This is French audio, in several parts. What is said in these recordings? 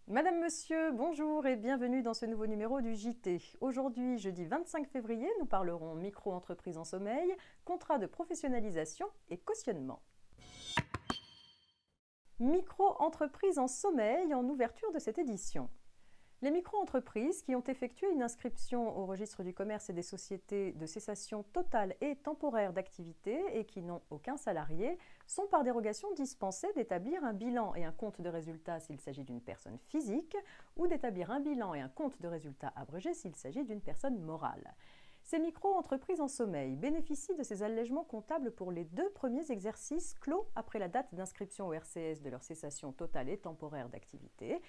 Madame, Monsieur, bonjour et bienvenue dans ce nouveau numéro du JT. Aujourd'hui, jeudi 25 février, nous parlerons micro-entreprise en sommeil, contrat de professionnalisation et cautionnement. Micro-entreprise en sommeil en ouverture de cette édition. Les micro-entreprises qui ont effectué une inscription au registre du commerce et des sociétés de cessation totale et temporaire d'activité et qui n'ont aucun salarié sont par dérogation dispensées d'établir un bilan et un compte de résultat s'il s'agit d'une personne physique ou d'établir un bilan et un compte de résultat abrégé s'il s'agit d'une personne morale. Ces micro-entreprises en sommeil bénéficient de ces allègements comptables pour les 2 premiers exercices clos après la date d'inscription au RCS de leur cessation totale et temporaire d'activité.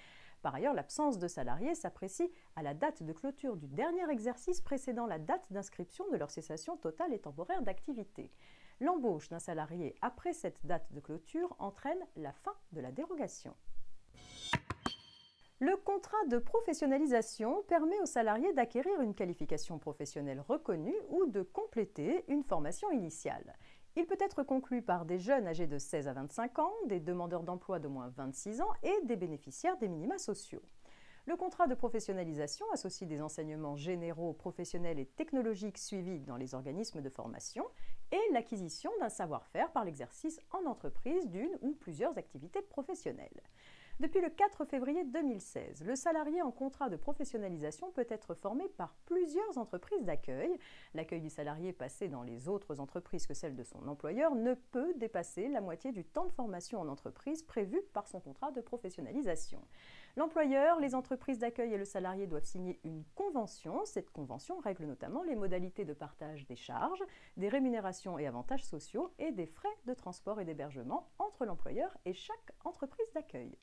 Par ailleurs, l'absence de salariés s'apprécie à la date de clôture du dernier exercice précédant la date d'inscription de leur cessation totale et temporaire d'activité. L'embauche d'un salarié après cette date de clôture entraîne la fin de la dérogation. Le contrat de professionnalisation permet aux salariés d'acquérir une qualification professionnelle reconnue ou de compléter une formation initiale. Il peut être conclu par des jeunes âgés de 16 à 25 ans, des demandeurs d'emploi d'au moins 26 ans et des bénéficiaires des minima sociaux. Le contrat de professionnalisation associe des enseignements généraux, professionnels et technologiques suivis dans les organismes de formation et l'acquisition d'un savoir-faire par l'exercice en entreprise d'une ou plusieurs activités professionnelles. Depuis le 4 février 2016, le salarié en contrat de professionnalisation peut être formé par plusieurs entreprises d'accueil. L'accueil du salarié passé dans les autres entreprises que celles de son employeur ne peut dépasser la moitié du temps de formation en entreprise prévu par son contrat de professionnalisation. L'employeur, les entreprises d'accueil et le salarié doivent signer une convention. Cette convention règle notamment les modalités de partage des charges, des rémunérations et avantages sociaux et des frais de transport et d'hébergement entre l'employeur et chaque entreprise d'accueil.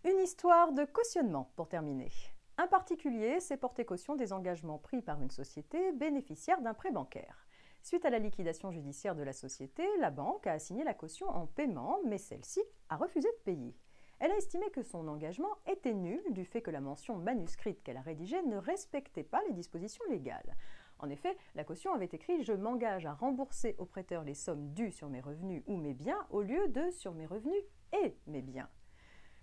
Une histoire de cautionnement pour terminer. Un particulier s'est porté caution des engagements pris par une société bénéficiaire d'un prêt bancaire. Suite à la liquidation judiciaire de la société, la banque a assigné la caution en paiement, mais celle-ci a refusé de payer. Elle a estimé que son engagement était nul du fait que la mention manuscrite qu'elle a rédigée ne respectait pas les dispositions légales. En effet, la caution avait écrit « Je m'engage à rembourser au prêteur les sommes dues sur mes revenus ou mes biens » au lieu de « sur mes revenus et mes biens ».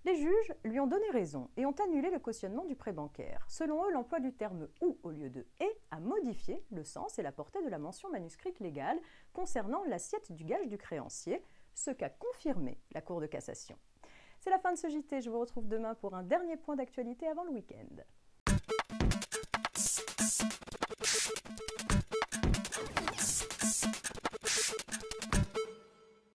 Les juges lui ont donné raison et ont annulé le cautionnement du prêt bancaire. Selon eux, l'emploi du terme « ou » au lieu de « et » a modifié le sens et la portée de la mention manuscrite légale concernant l'assiette du gage du créancier, ce qu'a confirmé la Cour de cassation. C'est la fin de ce JT, je vous retrouve demain pour un dernier point d'actualité avant le week-end.